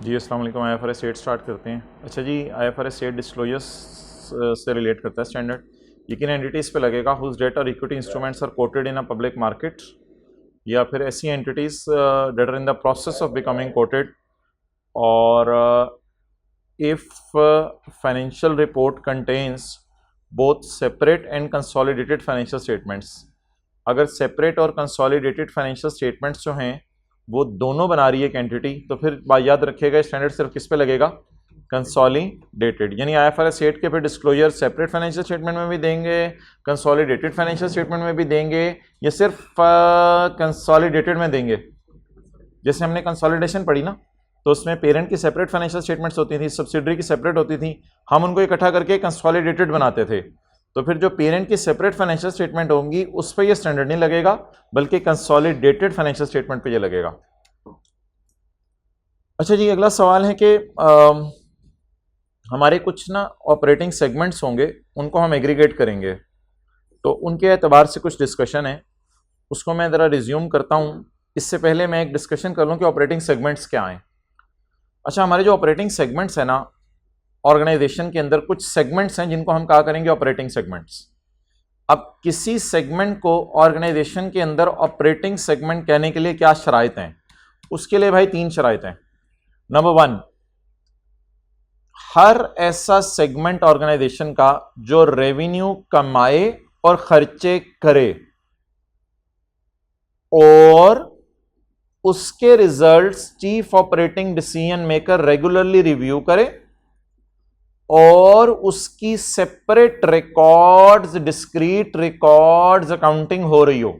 जी अस्सलाम वालेकुम। IFRS 8 start करते हैं। अच्छा जी, IFRS 8 डिस्क्लोजर्स से रिलेट करता है स्टैंडर्ड। यकीन एंटिटीज़ पे लगेगा हुज डेट और equity instruments are quoted in a public market, या फिर ऐसी entities debt are in the process of becoming quoted, और if financial report contains both separate and consolidated financial statements. अगर separate और consolidated financial statements जो हैं वो दोनों बना रही है एक एंटिटी, तो फिर याद रखिएगा स्टैंडर्ड सिर्फ किस पे लगेगा, कंसोलिडेटेड। यानी IFRS 8 के फिर डिस्क्लोजर सेपरेट फाइनेंशियल स्टेटमेंट में भी देंगे, कंसोलिडेटेड फाइनेंशियल स्टेटमेंट में भी देंगे, या सिर्फ कंसोलिडेटेड में देंगे। जैसे हमने कंसोलिडेशन पढ़ी ना, तो उसमें पेरेंट की सेपरेट फाइनेंशियल स्टेटमेंट्स होती थी, सब्सिडरी की सेपरेट होती थी, हम उनको इकट्ठा करके कंसोलिडेटेड बनाते थे। तो फिर जो पेरेंट की सेपरेट फाइनेंशियल स्टेटमेंट होंगी उस पर ये स्टैंडर्ड नहीं लगेगा, बल्कि कंसोलिडेटेड फाइनेंशियल स्टेटमेंट पे ये लगेगा। अच्छा जी, अगला सवाल है कि हमारे कुछ ना ऑपरेटिंग सेगमेंट्स होंगे, उनको हम एग्रीगेट करेंगे, तो उनके एतबार से कुछ डिस्कशन है, उसको मैं ज़रा रिज्यूम करता हूँ। इससे पहले मैं एक डिस्कशन कर लूँ कि ऑपरेटिंग सेगमेंट्स क्या हैं। अच्छा, हमारे जो ऑपरेटिंग सेगमेंट्स हैं ना, ऑर्गेनाइजेशन के अंदर कुछ सेगमेंट्स हैं जिनको हम कहा करेंगे ऑपरेटिंग सेगमेंट्स। अब किसी सेगमेंट को ऑर्गेनाइजेशन के अंदर ऑपरेटिंग सेगमेंट कहने के लिए क्या शराइत हैं? उसके लिए भाई 3 शराइत हैं। नंबर 1, हर ऐसा सेगमेंट ऑर्गेनाइजेशन का जो रेवेन्यू कमाए और खर्चे करे और उसके results chief operating decision maker regularly review करे और उसकी separate records, discrete records accounting हो रही हो,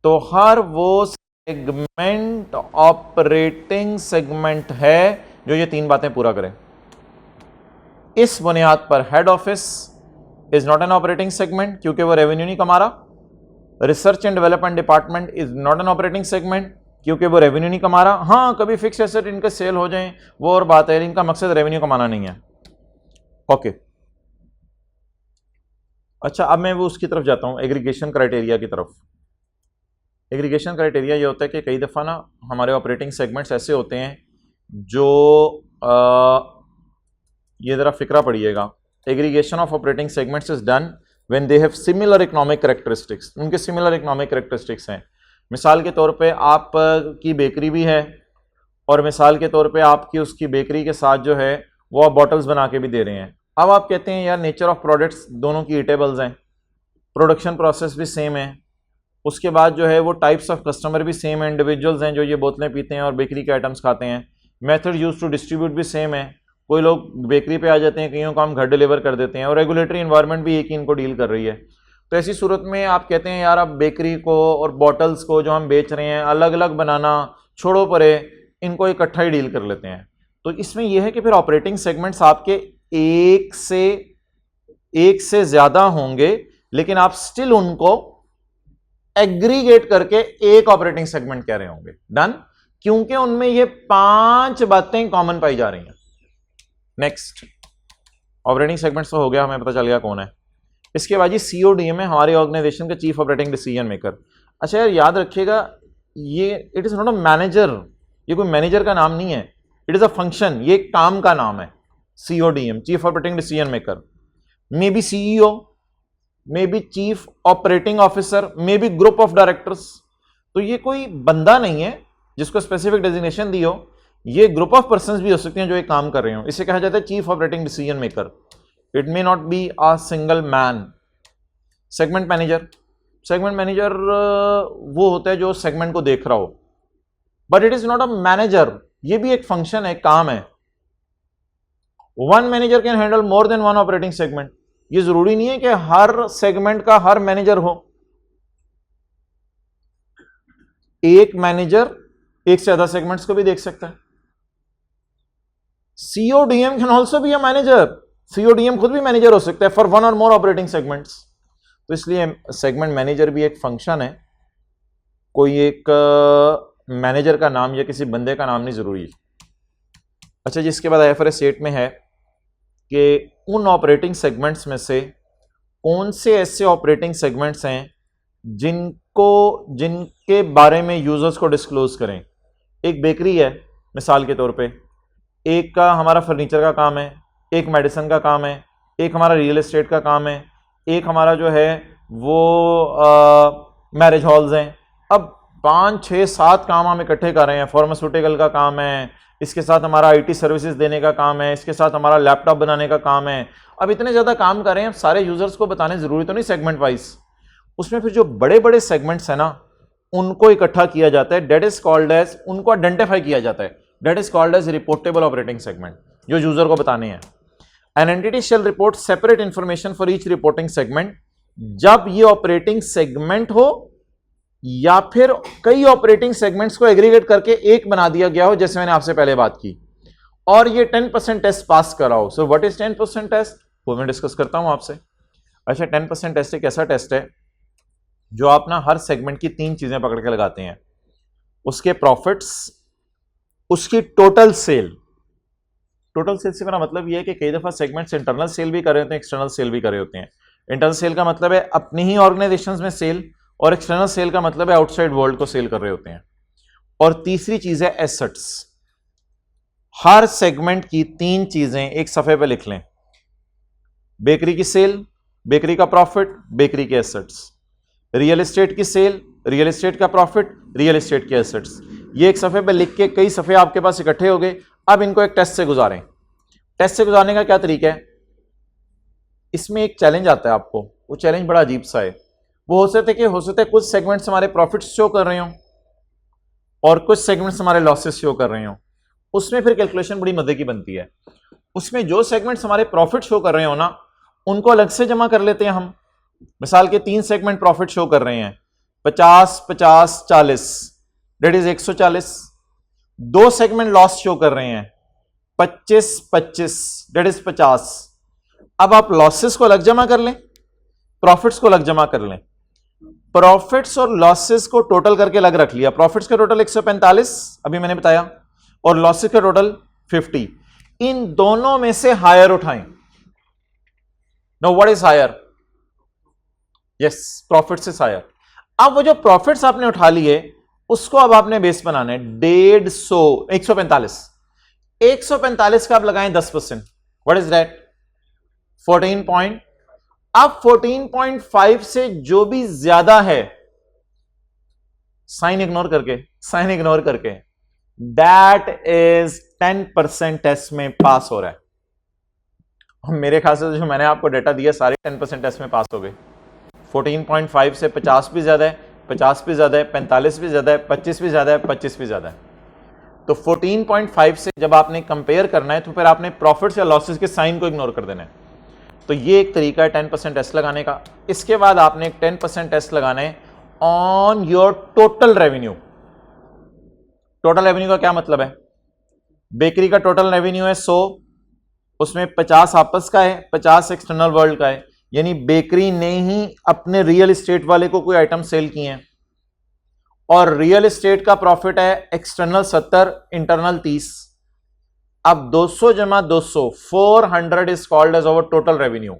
तो हर वो सेगमेंट ऑपरेटिंग सेगमेंट है जो ये 3 बातें पूरा करे। इस बुनियाद पर head office is not an operating segment क्योंकि वो रेवेन्यू नहीं कमा रहा। Research and development department is not an operating segment क्योंकि वो रेवेन्यू नहीं कमा रहा। हाँ, कभी फिक्स एसेट इनके सेल हो जाएं वो और बात है, इनका मकसद रेवेन्यू कमाना नहीं है। ओके, अच्छा, अब मैं वो उसकी तरफ जाता हूं, एग्रीगेशन क्राइटेरिया की तरफ। एग्रीगेशन क्राइटेरिया ये होता है कि कई दफ़ा ना हमारे ऑपरेटिंग सेगमेंट्स ऐसे होते हैं जो ये ज़रा फिक्रा पड़िएगा। Aggregation of operating segments is done when they have similar economic characteristics. उनके सिमिलर इकोनॉमिक कैरेक्टरिस्टिक्स हैं। मिसाल के तौर पे आप की बेकरी भी है, और मिसाल के तौर पे आपकी उसकी बेकरी के साथ जो है वो आप बॉटल्स बना के भी दे रहे हैं। अब आप कहते हैं यार नेचर ऑफ प्रोडक्ट्स दोनों की ईटेबल्स हैं, प्रोडक्शन प्रोसेस भी सेम है, उसके बाद जो है वो टाइप्स ऑफ कस्टमर भी सेम है, इंडिविजुअल्स हैं जो ये बोतलें पीते हैं और बेकरी के आइटम्स खाते हैं, मेथड यूज टू डिस्ट्रीब्यूट भी सेम है, कोई लोग बेकरी पे आ जाते हैं, कईयों को हम घर डिलीवर कर देते हैं, और रेगुलेटरी इन्वायरमेंट भी एक ही इनको डील कर रही है। तो ऐसी सूरत में आप कहते हैं यार अब बेकरी को और बॉटल्स को जो हम बेच रहे हैं अलग अलग बनाना छोड़ो परे, इनको इकट्ठा ही डील कर लेते हैं। तो इसमें यह है कि फिर ऑपरेटिंग सेगमेंट्स आपके एक से ज्यादा होंगे, लेकिन आप स्टिल उनको एग्रीगेट करके एक ऑपरेटिंग सेगमेंट कह रहे होंगे। डन, क्योंकि उनमें ये 5 बातें कॉमन पाई जा रही हैं। नेक्स्ट, ऑपरेटिंग सेगमेंट्स तो हो गया, हमें पता चल गया कौन है। इसके बाद जी CODM है हमारे ऑर्गेनाइजेशन का चीफ ऑपरेटिंग डिसीजन मेकर। अच्छा यार, याद रखिएगा ये it is not a manager, ये कोई मैनेजर का नाम नहीं है, इट इज अ फंक्शन, ये काम का नाम है। CODM chief operating decision maker, may be CEO, may be chief operating officer, may be group of directors. तो ये कोई बंदा नहीं है जिसको स्पेसिफिक डेजिग्नेशन दी हो, ये ग्रुप ऑफ पर्संस भी हो सकते हैं जो एक काम कर रहे हो। इसे कहा जाता है chief operating decision maker. It may not be a single man. Segment manager, segment manager वो होता है जो सेगमेंट को देख रहा हो, but it is not a manager, ये भी एक फंक्शन है, काम है। One manager can handle more than one operating segment. ये जरूरी नहीं है कि हर सेगमेंट का हर मैनेजर हो। एक मैनेजर एक से ज्यादा सेगमेंट्स को भी देख सकता है। CODM can also be a manager, CODM खुद भी मैनेजर हो सकता है फॉर वन और मोर ऑपरेटिंग सेगमेंट्स। तो इसलिए सेगमेंट मैनेजर भी एक फंक्शन है, कोई एक मैनेजर का नाम या किसी बंदे का नाम नहीं जरूरी। अच्छा, जिसके बाद IFRS 8 में है कि उन ऑपरेटिंग सेगमेंट्स में से कौन से ऐसे ऑपरेटिंग सेगमेंट्स हैं जिनके बारे में यूजर्स को डिस्क्लोज करें। एक बेकरी है, मिसाल के तौर पे एक का हमारा फर्नीचर का काम है, एक मेडिसिन का काम है, एक हमारा रियल एस्टेट का काम है, एक हमारा जो है वो मैरिज हॉल्स हैं। अब 5 6 7 काम हम इकट्ठे कर रहे हैं। फार्मास्यूटिकल का काम है, इसके साथ हमारा आईटी सर्विसेज देने का काम है, इसके साथ हमारा लैपटॉप बनाने का काम है। अब इतने ज़्यादा काम कर रहे हैं, अब सारे यूजर्स को बताने ज़रूरी तो नहीं सेगमेंट वाइज। उसमें फिर जो बड़े बड़े सेगमेंट्स हैं ना, उनको इकट्ठा किया जाता है, डेट इज कॉल्ड एज, उनको आइडेंटिफाई किया जाता है, that is called as reportable operating segment, जो यूजर को बताने हैं। An entity shall report separate information for each reporting segment, जब ये ऑपरेटिंग सेगमेंट हो या फिर कई ऑपरेटिंग सेगमेंट्स को एग्रीगेट करके एक बना दिया गया हो, जैसे मैंने आपसे पहले बात की, और ये 10% टेस्ट पास करा हो। सो व्हाट इज 10% टेस्ट, वो मैं डिस्कस करता हूं आपसे। अच्छा, 10% टेस्ट एक ऐसा टेस्ट है जो आप ना हर सेगमेंट की 3 चीजें पकड़ के लगाते हैं, उसके प्रॉफिट्स, उसकी टोटल सेल। टोटल सेल से मेरा मतलब यह है कि कई दफा सेगमेंट्स इंटरनल सेल भी कर रहे होते हैं, एक्सटर्नल सेल भी कर रहे होते हैं। इंटरनल सेल का मतलब है अपनी ही ऑर्गेनाइजेशंस में सेल, और एक्सटर्नल सेल का मतलब है आउटसाइड वर्ल्ड को सेल कर रहे होते हैं। और तीसरी चीज है एसेट्स। हर सेगमेंट की 3 चीजें एक सफे पे लिख लें, बेकरी की सेल, बेकरी का प्रॉफिट, बेकरी के एसेट्स, रियल एस्टेट की सेल, रियल एस्टेट का प्रॉफिट, रियल एस्टेट के एसेट्स। ये एक सफे पे लिख के कई सफे आपके पास इकट्ठे हो गए। अब इनको एक टेस्ट से गुजारें। टेस्ट से गुजारने का क्या तरीका है, इसमें एक चैलेंज आता है आपको, वो चैलेंज बड़ा अजीब सा है। वो हो सकता है कुछ सेगमेंट्स हमारे प्रॉफिट्स शो कर रहे हो और कुछ सेगमेंट्स हमारे लॉसेस शो कर रहे हो। उसमें फिर कैलकुलेशन बड़ी मजे की बनती है। उसमें जो सेगमेंट्स हमारे प्रॉफिट शो कर रहे हो ना, उनको अलग से जमा कर लेते हैं हम। मिसाल के 3 सेगमेंट प्रॉफिट शो कर रहे हैं, 50 50 40, that is 140। 2 segment loss show कर रहे हैं, 25 25, डेट इज 50। अब आप लॉसेस को अलग जमा कर लें, प्रॉफिट्स को अलग जमा कर लें। प्रॉफिट्स और लॉसेस को टोटल करके अलग रख लिया। प्रॉफिट्स का टोटल 145 अभी मैंने बताया, और लॉसेस का टोटल 50। इन दोनों में से हायर उठाएं। No, what is higher? Yes, profits is higher. अब वो जो प्रॉफिट्स आपने उठा लिए, उसको अब आपने बेस बनाना है 145। 145 का आप लगाएं 10%, व्हाट इज दैट? 14 पॉइंट। अब 14.5 से जो भी ज्यादा है, साइन इग्नोर करके, दैट इज 10% टेस्ट में पास हो रहा है। और मेरे ख्याल से जो मैंने आपको डेटा दिया, सारे 10% टेस्ट में पास हो गए। 14.5 से 50 भी ज्यादा है, 50 भी ज्यादा है, 45 भी ज्यादा है, 25 भी ज्यादा है, 25 भी ज्यादा है। तो 14.5 से जब आपने कंपेयर करना है, तो फिर आपने प्रॉफिट्स या लॉसेस के साइन को इग्नोर कर देना है। तो ये एक तरीका है 10% टेस्ट लगाने का। इसके बाद आपने एक 10% टेस्ट लगाना है on your total revenue. Total revenue का क्या मतलब है? बेकरी का टोटल रेवेन्यू है 100, उसमें 50 आपस का है, 50 एक्सटर्नल वर्ल्ड का है। यानी बेकरी ने ही अपने रियल एस्टेट वाले को कोई आइटम सेल किए हैं, और रियल एस्टेट का प्रॉफिट है एक्सटर्नल 70, इंटरनल 30। अब 200 जमा 200, 400 is called as our total revenue.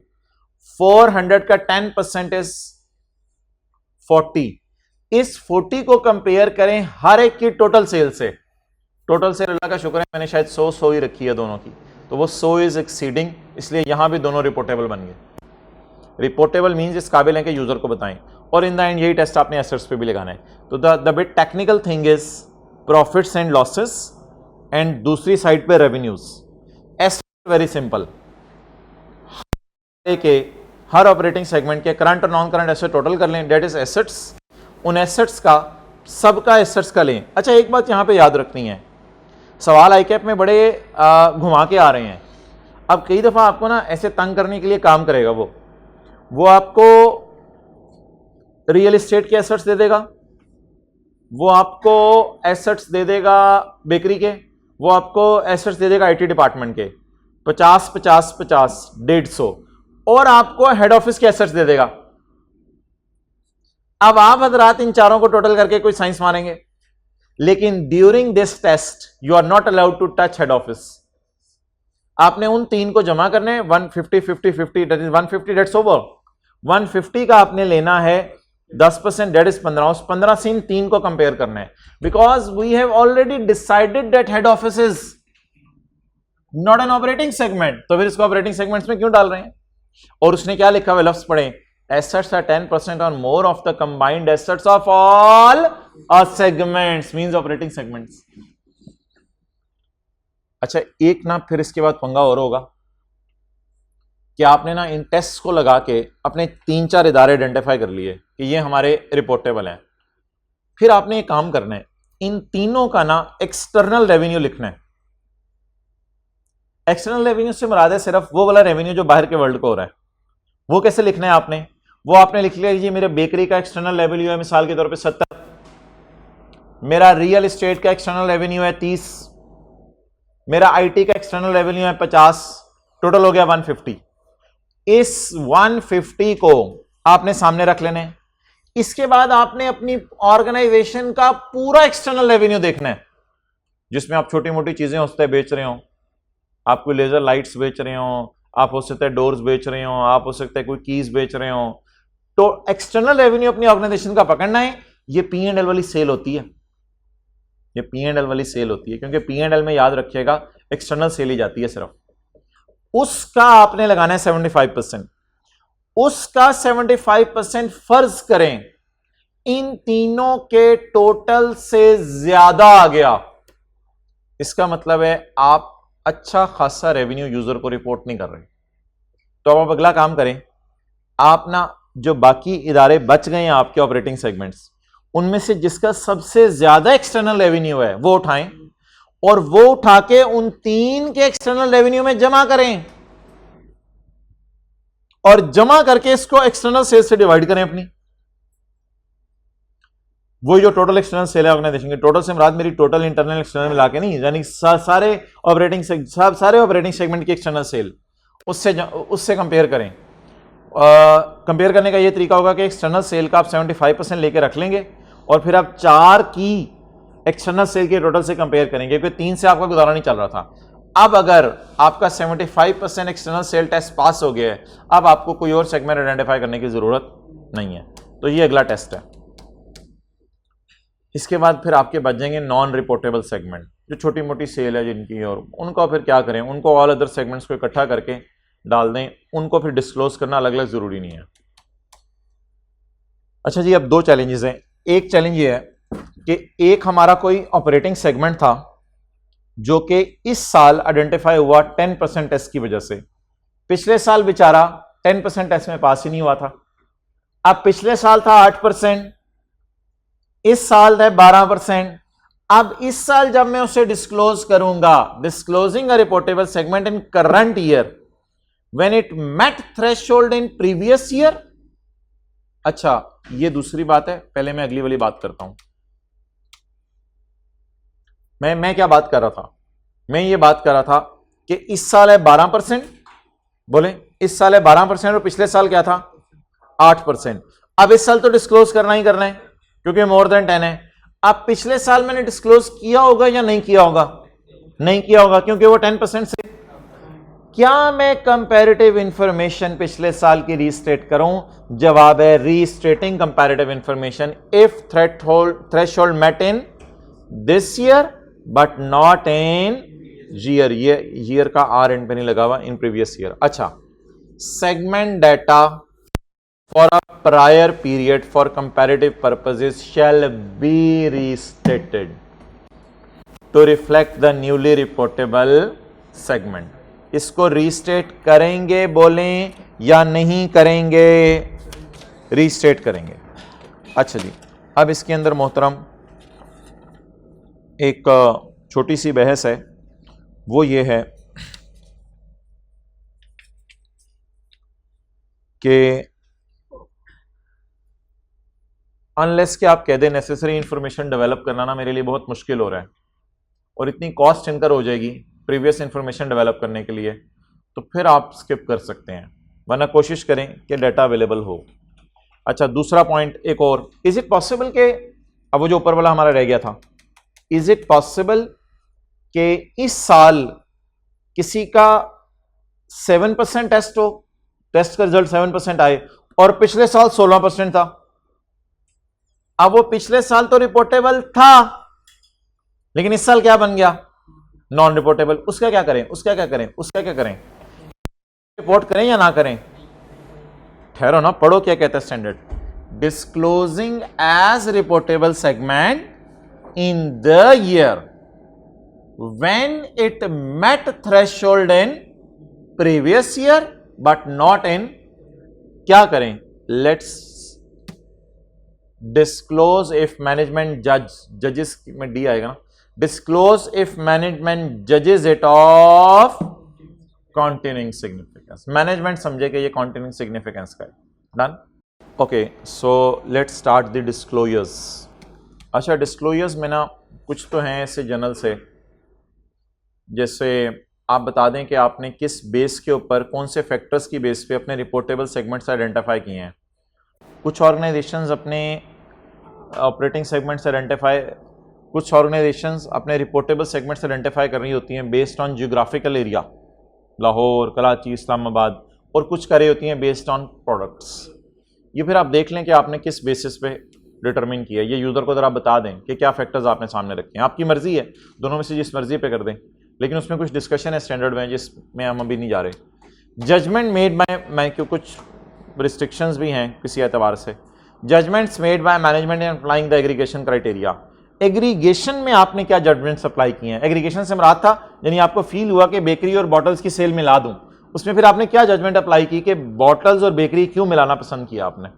400 का 10% इज 40। इस 40 को कंपेयर करें हर एक की टोटल सेल से। टोटल सेल, अल्लाह का शुक्र है मैंने शायद 100 ही रखी है दोनों की, तो वो 100 इज एक्सीडिंग, इसलिए यहां भी दोनों रिपोर्टेबल बन गए। रिपोर्टेबल मीन्स इस काबिल है कि यूजर को बताएं, और इन द एंड यही टेस्ट आपने एसेट्स पे भी लगाना है। तो the bit technical thing is profits and losses, and दूसरी साइड पे रेवेन्यूज। एसेट वेरी सिंपल, के हर ऑपरेटिंग सेगमेंट के करंट और नॉन करंट एसेट टोटल कर लें, डेट इज एसेट्स। उन एसेट्स का, सबका एसेट्स का लें। अच्छा, एक बात यहां पे याद रखनी है, सवाल आईकैप में बड़े घुमा के आ रहे हैं। अब कई दफा आपको ना ऐसे तंग करने के लिए काम करेगा, वो आपको रियल एस्टेट के एसेट्स दे देगा, वो आपको एसेट्स दे देगा बेकरी के, वो आपको एसेट्स दे देगा आईटी डिपार्टमेंट के, 50 50 50, 150, और आपको हेड ऑफिस के एसेट्स दे देगा। अब आप हजरात इन चारों को टोटल करके कोई साइंस मारेंगे, लेकिन during this test you are not allowed to touch head office. आपने उन 3 को जमा करने, 150 50 50, दैट इज 150, डेट्स ओवर। 150 का आपने लेना है 10%, डेट इज 15। उस 15 से इन 3 को कंपेयर करना है, because we have already decided that head office is not an operating segment, तो फिर इसको ऑपरेटिंग सेगमेंट्स में क्यों डाल रहे हैं? और उसने क्या लिखा हुआ, लफ्ज पढ़े, assets are 10% or more of the combined assets of all segments, means operating segments। अच्छा, एक ना फिर इसके बाद पंगा और होगा कि आपने ना इन टेस्ट को लगा के अपने 3-4 इदारे आइडेंटिफाई कर लिए कि ये हमारे रिपोर्टेबल हैं। फिर आपने एक काम करना है, इन तीनों का ना एक्सटर्नल रेवेन्यू लिखना है। एक्सटर्नल रेवेन्यू से मुराद है सिर्फ वो वाला रेवेन्यू जो बाहर के वर्ल्ड को हो रहा है। वो कैसे लिखना है आपने? वो आपने लिख लिया जी, मेरे बेकरी का एक्सटर्नल रेवेन्यू है मिसाल के तौर पे 70, मेरा रियल एस्टेट का एक्सटर्नल रेवेन्यू है 30, मेरा आईटी का एक्सटर्नल रेवेन्यू है 50, टोटल हो गया 150। इस 150 को आपने सामने रख लेना है। इसके बाद आपने अपनी ऑर्गेनाइजेशन का पूरा एक्सटर्नल रेवेन्यू देखना है, जिसमें आप छोटी मोटी चीजें हो सकते हैं बेच रहे हो, आप कोई लेजर लाइट्स बेच रहे हो, आप हो सकते हैं डोर्स बेच रहे हो, आप हो सकते हैं कोई कीज बेच रहे हो। तो एक्सटर्नल रेवेन्यू अपनी ऑर्गेनाइजेशन का पकड़ना है। ये P&L वाली सेल होती है, ये P&L वाली सेल होती है, क्योंकि P&L में याद रखिएगा एक्सटर्नल सेल ही जाती है सिर्फ। उसका आपने लगाना है 75%। उसका 75% फर्ज करें इन तीनों के टोटल से ज्यादा आ गया, इसका मतलब है आप अच्छा खासा रेवेन्यू यूजर को रिपोर्ट नहीं कर रहे। तो अब आप अगला काम करें, आप ना जो बाकी इदारे बच गए हैं आपके ऑपरेटिंग सेगमेंट्स, उनमें से जिसका सबसे ज्यादा एक्सटर्नल रेवेन्यू है वो उठाएं और वो उठा के उन 3 के एक्सटर्नल रेवेन्यू में जमा करें और जमा करके इसको एक्सटर्नल सेल्स से डिवाइड करें अपनी। वो जो टोटल एक्सटर्नल सेल है ऑर्गेनाइजेशन की, टोटल से मुराद मेरी टोटल इंटरनल एक्सटर्नल मिला के नहीं, यानी सारे ऑपरेटिंग सेगमेंट की एक्सटर्नल सेल, उससे कंपेयर करें। कंपेयर करने का ये तरीका होगा कि एक्सटर्नल सेल का आप 75% लेके रख लेंगे और फिर आप 4 की एक्सटर्नल सेल के टोटल से कंपेयर करेंगे, क्योंकि 3 से आपका गुजारा नहीं चल रहा था। अब अगर आपका 75% एक्सटर्नल सेल टेस्ट पास हो गया है, अब आपको कोई और सेगमेंट आइडेंटिफाई करने की जरूरत नहीं है। तो ये अगला टेस्ट है। इसके बाद फिर आपके बच जाएंगे नॉन रिपोर्टेबल सेगमेंट, जो छोटी मोटी सेल है जिनकी, और उनको फिर क्या करें, उनको ऑल अदर सेगमेंट्स को इकट्ठा करके डाल दें, उनको फिर डिस्क्लोज करना अलग अलग जरूरी नहीं है। अच्छा जी, अब 2 चैलेंजेस हैं। एक चैलेंज ये है कि एक हमारा कोई ऑपरेटिंग सेगमेंट था जो कि इस साल आइडेंटिफाई हुआ 10% टेस्ट की वजह से। पिछले साल बेचारा 10% टेस्ट में पास ही नहीं हुआ था। अब पिछले साल था 8%, इस साल है 12%। अब इस साल जब मैं उसे डिस्क्लोज करूंगा, disclosing a reportable segment in current year when it met threshold in previous year. अच्छा, ये दूसरी बात है, पहले मैं अगली वाली बात करता हूं। मैं क्या बात कर रहा था? मैं ये बात कर रहा था कि इस साल है 12%, बोले इस साल है 12% और पिछले साल क्या था 8%। अब इस साल तो डिस्क्लोज करना ही करना है क्योंकि मोर देन 10 है। अब पिछले साल मैंने डिस्क्लोज किया होगा या नहीं किया होगा? नहीं किया होगा, क्योंकि वो 10% से। क्या मैं कंपैरेटिव इंफॉर्मेशन पिछले साल की रीस्टेट करूं? जवाब है restating comparative information if threshold met in this year but not in year. ये ईयर का आर एंड पे नहीं लगा हुआ, इन प्रीवियस ईयर। अच्छा, segment data for a prior period for comparative purposes shall be restated to reflect the newly reportable segment। इसको restate करेंगे बोलें या नहीं करेंगे? रीस्टेट करेंगे। अच्छा जी, अब इसके अंदर मोहतरम एक छोटी सी बहस है, वो ये है कि अनलेस कि आप कह दें नेसेसरी इंफॉर्मेशन डेवलप करना ना मेरे लिए बहुत मुश्किल हो रहा है और इतनी कॉस्ट इनकर हो जाएगी प्रीवियस इंफॉर्मेशन डेवलप करने के लिए, तो फिर आप स्किप कर सकते हैं, वरना कोशिश करें कि डाटा अवेलेबल हो। अच्छा, दूसरा पॉइंट एक और, इज इट पॉसिबल के, अब वो जो ऊपर वाला हमारा रह गया था, इज इट पॉसिबल कि इस साल किसी का 7% टेस्ट हो, टेस्ट का रिजल्ट 7% आए और पिछले साल 16% था? अब वो पिछले साल तो रिपोर्टेबल था, लेकिन इस साल क्या बन गया? Non reportable. उसका क्या करें? उसका क्या करें? उसका क्या करें? रिपोर्ट करें या ना करें? ठहरो ना, पढ़ो क्या कहता है standard. Disclosing as reportable segment in the year when it met threshold in previous year but not in, क्या करें? Let's disclose if management judges में डी आएगा ना, disclose if management judges it of continuing significance। management समझे कि ये continuing significance का है। Done? Okay, so let's start the disclosures. अच्छा, डिस्क्लोजर्स में ना कुछ तो हैं ऐसे जनरल से, जैसे आप बता दें कि आपने किस बेस के ऊपर, कौन से फैक्टर्स की बेस पे अपने रिपोर्टेबल सेगमेंट्स आइडेंटिफाई किए हैं। कुछ ऑर्गेनाइजेशंस अपने ऑपरेटिंग सेगमेंट्स आइडेंटिफाई, कुछ ऑर्गेनाइजेशंस अपने रिपोर्टेबल सेगमेंट्स आइडेंटिफाई कर रही होती हैं based on geographical area, Lahore, Karachi, Islamabad, और कुछ कर रही होती हैं बेस्ड ऑन प्रोडक्ट्स। ये फिर आप देख लें कि आपने किस बेसिस पे डिटरमिन किया। ये यूज़र को ज़रा बता दें कि क्या फैक्टर्स आपने सामने रखे हैं। आपकी मर्जी है, दोनों में से जिस मर्जी पे कर दें, लेकिन उसमें कुछ डिस्कशन है स्टैंडर्ड में जिसमें हम अभी नहीं जा रहे। जजमेंट मेड बाय, मैं क्यों कुछ रिस्ट्रिक्शंस भी हैं किसी एतबार से। Judgements made by management in applying the aggregation criteria. Aggregation में आपने क्या जजमेंट्स अप्लाई किए हैं? एग्रीगेशन से मुराद था यानी आपको फील हुआ कि बेकरी और बॉटल्स की सेल मिला दूं, उसमें फिर आपने क्या जजमेंट अप्लाई की कि बॉटल्स और बेकरी क्यों मिलाना पसंद किया आपने।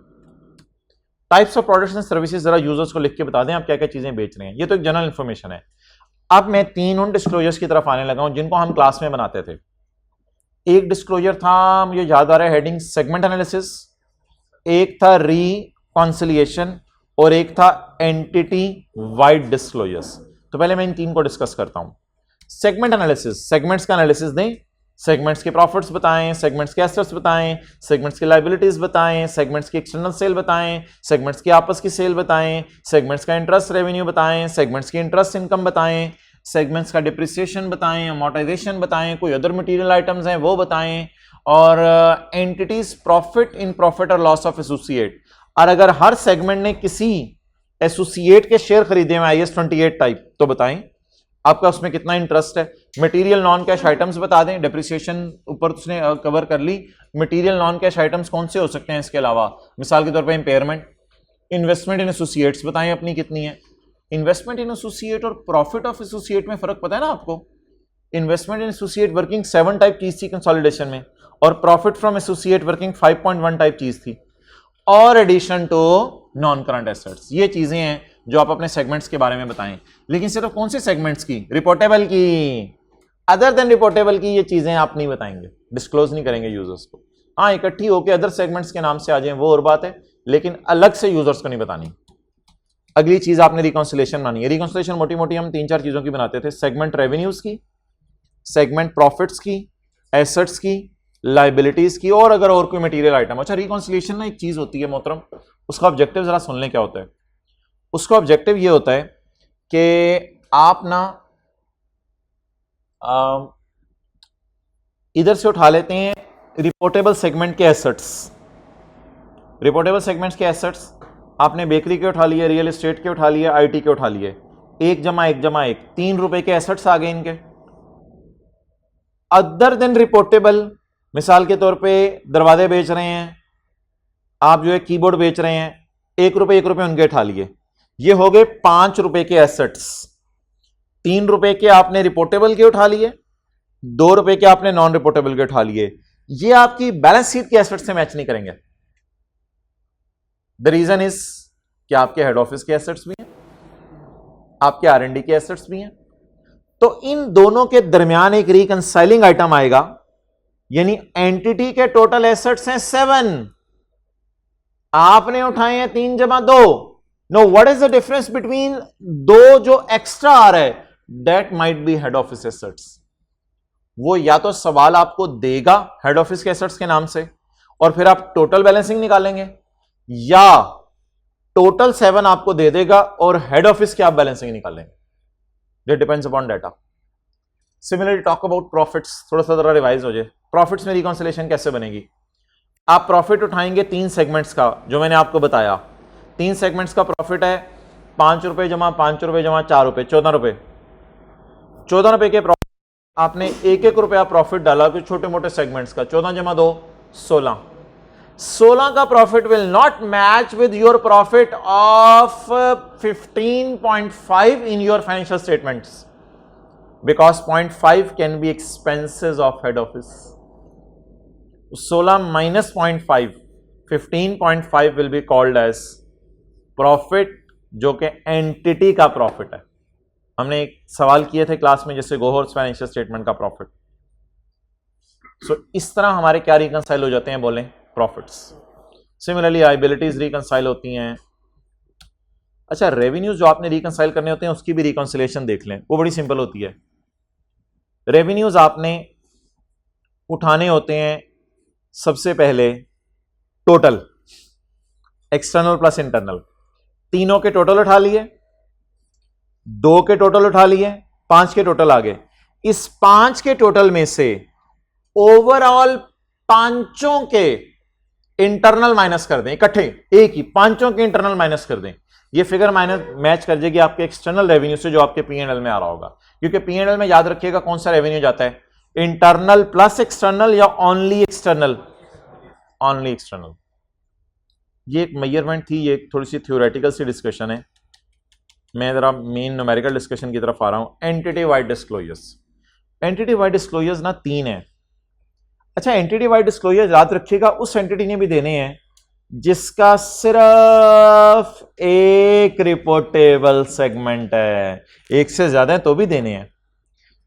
Types of products and services जरा यूजर्स को लिख के बता दें आप क्या क्या चीजें बेच रहे हैं। ये तो एक जनरल इंफॉर्मेशन है। अब मैं 3 उन डिस्क्लोजर्स की तरफ आने लगा हूं जिनको हम क्लास में बनाते थे। एक डिस्क्लोजर था, मुझे याद आ रहा है, हेडिंग सेगमेंट एनालिसिस, एक था रिकॉन्सिलिएशन, और एक था एंटिटी वाइड डिस्क्लोजर्स। तो पहले मैं इन 3 को डिस्कस करता हूं। सेगमेंट एनालिसिस, सेगमेंट्स का एनालिसिस दें, सेगमेंट्स के प्रॉफिट्स बताएं, सेगमेंट्स के एसेट्स बताएं, सेगमेंट्स की लायबिलिटीज बताएं, सेगमेंट्स की एक्सटर्नल सेल बताएं, सेगमेंट्स की आपस की सेल बताएं, सेगमेंट्स का इंटरेस्ट रेवेन्यू बताएं, सेगमेंट्स की इंटरेस्ट इनकम बताएं, सेगमेंट्स का डिप्रिसिएशन बताएं, अमोर्टाइजेशन बताएं, कोई अदर मटेरियल आइटम्स हैं वो बताएं, और एंटिटीज प्रॉफिट इन प्रॉफिट और लॉस ऑफ एसोसिएट। और अगर हर सेगमेंट ने किसी एसोसिएट के शेयर खरीदे हैं IAS 28 टाइप, तो बताएं आपका उसमें कितना इंटरेस्ट है। मटेरियल नॉन कैश आइटम्स बता दें, डिप्रिसिएशन ऊपर उसने कवर कर ली। मटेरियल नॉन कैश आइटम्स कौन से हो सकते हैं इसके अलावा? मिसाल के तौर पे इंपेयरमेंट। इन्वेस्टमेंट इन एसोसिएट्स बताएं अपनी कितनी है। इन्वेस्टमेंट इन एसोसिएट और प्रॉफिट ऑफ एसोसिएट में फर्क पता है ना आपको? Investment in associate working 7 type चीज थी कंसोलिडेशन में, और profit from associate working 5.1 type चीज थी, और addition to non current assets. ये चीजें हैं जो आप अपने सेगमेंट्स के बारे में बताएं। लेकिन सिर्फ कौन से सेगमेंट्स की? रिपोर्टेबल की। अदर देन रिपोर्टेबल की ये चीजें आप नहीं बताएंगे, डिस्क्लोज नहीं करेंगे यूजर्स को। हाँ, इकट्ठी होकर अदर सेगमेंट्स के नाम से आ जाए वो और बात है, लेकिन अलग से यूजर्स को नहीं बतानी। अगली चीज आपने रिकॉन्सिलेशन बनानी है। रिकॉन्सिलेशन मोटी मोटी हम 3-4 चीजों की बनाते थे। सेगमेंट रेवेन्यूज की, सेगमेंट प्रॉफिट्स की, एसेट्स की, लाइबिलिटीज की, और अगर और कोई मटेरियल आइटम। अच्छा, रिकॉन्सिलेशन ना एक चीज होती है मोहतरम, उसका ऑब्जेक्टिव जरा सुन लें क्या होता है। उसका ऑब्जेक्टिव ये होता है कि आप ना इधर से उठा लेते हैं रिपोर्टेबल सेगमेंट के एसेट्स। रिपोर्टेबल सेगमेंट्स के एसेट्स आपने बेकरी के उठा लिए, रियल एस्टेट के उठा लिए, IT के उठा लिए। 1 + 1 = 1, 3 रुपए के एसेट्स आ गए इनके। अदर देन रिपोर्टेबल, मिसाल के तौर पे दरवाजे बेच रहे हैं आप, जो है कीबोर्ड बेच रहे हैं, 1 रुपए उनके उठा लिए। ये हो गए 5 रुपए के एसेट्स। 3 रुपए के आपने रिपोर्टेबल के उठा लिए, 2 रुपए के आपने नॉन रिपोर्टेबल के उठा लिए। ये आपकी बैलेंस शीट के एसेट्स से मैच नहीं करेंगे। द रीजन इज कि आपके हेड ऑफिस के एसेट्स भी हैं, आपके R&D के एसेट्स भी हैं। तो इन दोनों के दरमियान एक रिकंसाइलिंग आइटम आएगा, यानी एंटिटी के टोटल एसेट्स हैं 7, आपने उठाए हैं 3 + 2। No, what is the difference between 2 जो एक्स्ट्रा आ रहा है? That might be head office assets. वो या तो सवाल आपको देगा हेड ऑफिस के एसेट्स के नाम से, और फिर आप टोटल बैलेंसिंग निकालेंगे, या टोटल 7 आपको दे देगा और हेड ऑफिस की आप बैलेंसिंग निकालेंगे। It depends upon data. Similarly talk about profits, थोड़ा सा जरा रिवाइज हो जाए। प्रॉफिट्स में रिकॉन्सिलेशन कैसे बनेगी? आप प्रॉफिट उठाएंगे 3 सेगमेंट्स का, जो मैंने आपको बताया। 3 सेगमेंट्स का प्रॉफिट है 5 रुपए जमा 5 रुपए जमा 4 रुपए 14 रुपए। 14 रुपए के प्रॉफिट आपने 1-1 रुपया प्रॉफिट डाला कि छोटे मोटे सेगमेंट्स का, 14 जमा 2 16। 16 का profit will not match with your profit of 15.5 in your financial statements because 0.5 can be expenses of head office. 16 minus 0.5 15.5 will be called as profit, जो कि एंटिटी का प्रॉफिट है। हमने एक सवाल किए थे क्लास में, जैसे गोहर्स फाइनेंशियल स्टेटमेंट का प्रॉफिट। सो इस तरह हमारे क्या रिकंसाइल हो जाते हैं, बोलें, प्रॉफिट्स। सिमिलरली लायबिलिटीज रिकंसाइल होती हैं। अच्छा, रेवेन्यूज जो आपने रिकंसाइल करने होते हैं उसकी भी रिकंसिलेशन देख लें, वो बड़ी सिंपल होती है। रेवेन्यूज आपने उठाने होते हैं सबसे पहले टोटल, एक्सटर्नल प्लस इंटरनल, तीनों के टोटल उठा लिए, 2 के टोटल उठा लिए, 5 के टोटल आ गए। इस 5 के टोटल में से ओवरऑल पांचों के इंटरनल माइनस कर दें, इकट्ठे एक ही पांचों के इंटरनल माइनस कर दें। ये फिगर माइनस मैच कर जाएगी आपके एक्सटर्नल रेवेन्यू से जो आपके पीएनएल में आ रहा होगा, क्योंकि पीएनएल में याद रखिएगा कौन सा रेवेन्यू जाता है, इंटरनल प्लस एक्सटर्नल या ओनली एक्सटर्नल, ओनली एक्सटर्नल। ये एक मेजरमेंट थी, ये थोड़ी सी थ्योरेटिकल सी डिस्कशन है, मैं जरा मेन न्यूमेरिकल डिस्कशन की तरफ आ रहा हूं। Entity wide disclosures, entity wide disclosures ना 3 है। अच्छा, एंटिटी वाइड डिस्क्लोजर याद रखिएगा उस एंटिटी ने भी देने हैं जिसका सिर्फ एक रिपोर्टेबल सेगमेंट है, एक से ज्यादा है तो भी देने हैं।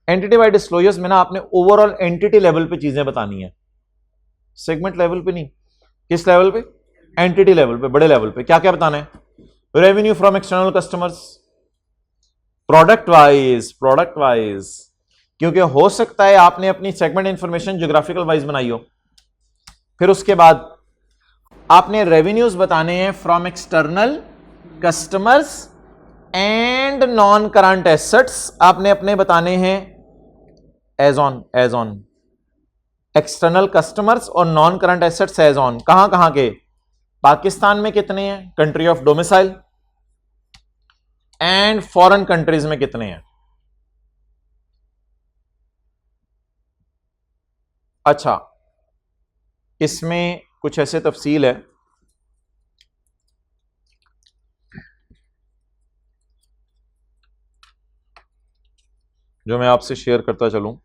एंटिटी वाइड डिस्क्लोजर्स में ना आपने ओवरऑल एंटिटी लेवल पे चीजें बतानी है, सेगमेंट लेवल पे नहीं। किस लेवल पे? एंटिटी लेवल पे, बड़े लेवल पे। क्या क्या बताना है? Revenue from external customers, product wise, क्योंकि हो सकता है आपने अपनी सेगमेंट इंफॉर्मेशन ज्योग्राफिकल वाइज बनाई हो। फिर उसके बाद आपने रेवेन्यूज बताने हैं from external customers and non current assets, आपने अपने बताने हैं एज ऑन एक्सटर्नल कस्टमर्स और non current assets as on. कहां के? पाकिस्तान में कितने हैं, country of domicile, and foreign countries में कितने हैं। अच्छा, इसमें कुछ ऐसे तफसील है, जो मैं आपसे शेयर करता चलूं।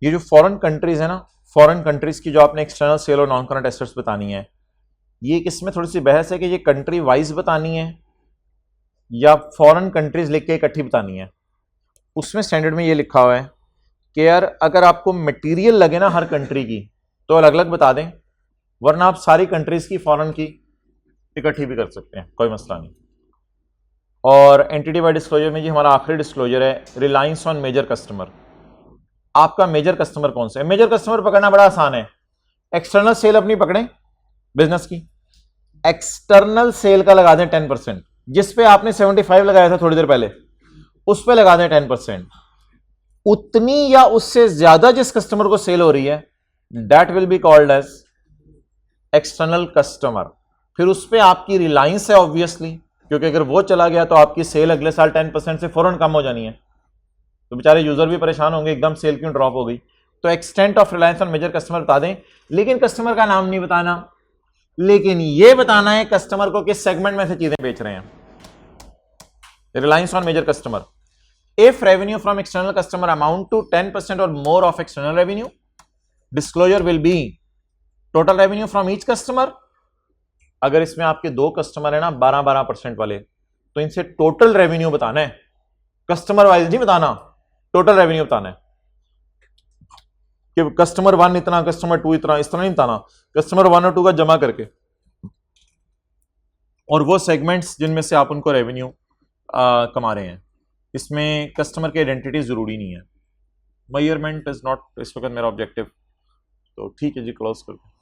ये जो फॉरेन कंट्रीज है ना, फॉरेन कंट्रीज की जो आपने एक्सटर्नल सेल और नॉन करंट एसेट्स बतानी है, ये इसमें थोड़ी सी बहस है कि ये कंट्री वाइज बतानी है या फॉरेन कंट्रीज लिख के इकट्ठी बतानी है। उसमें स्टैंडर्ड में ये लिखा हुआ है कि यार अगर आपको मटेरियल लगे ना हर कंट्री की तो अलग अलग बता दें, वरना आप सारी कंट्रीज की फॉरेन की इकट्ठी भी कर सकते हैं, कोई मसला नहीं। और एंटिटी वाइड डिस्क्लोजर में जी हमारा आखिरी डिस्क्लोजर है रिलायंस ऑन मेजर कस्टमर। आपका मेजर कस्टमर कौन सा है? मेजर कस्टमर पकड़ना बड़ा आसान है। एक्सटर्नल सेल अपनी पकड़ें बिजनेस की, एक्सटर्नल सेल का लगा दें 10%, जिस पे आपने 75 लगाया था थोड़ी देर पहले, उस पे लगा दें 10%। उतनी या उससे ज्यादा जिस कस्टमर को सेल हो रही है, that will be called as external customer. फिर उस पे आपकी रिलायंस है ऑब्वियसली, क्योंकि अगर वो चला गया तो आपकी सेल अगले साल 10% से फौरन कम हो जानी है, तो बेचारे यूजर भी परेशान होंगे एकदम सेल क्यों ड्रॉप हो गई। तो extent of reliance on major customer बता दें, लेकिन कस्टमर का नाम नहीं बताना, लेकिन यह बताना है कस्टमर को किस सेगमेंट में से चीजें बेच रहे हैं। Reliance on major customer, if revenue from external customer amount to 10% और more of external revenue, disclosure will be total revenue from each customer. अगर इसमें आपके 2 कस्टमर है ना 12% वाले, तो इनसे टोटल रेवेन्यू बताना है, कस्टमर वाइज नहीं बताना, टोटल रेवेन्यू बताना है कि कस्टमर 1 इतना, कस्टमर 2 इतना, इस तरह नहीं बताना, कस्टमर 1 और 2 का जमा करके, और वो सेगमेंट्स जिनमें से आप उनको रेवेन्यू कमा रहे हैं। इसमें कस्टमर की आइडेंटिटी जरूरी नहीं है, मेजरमेंट इज नॉट इस वक्त मेरा ऑब्जेक्टिव। तो ठीक है जी, क्लोज करते हैं।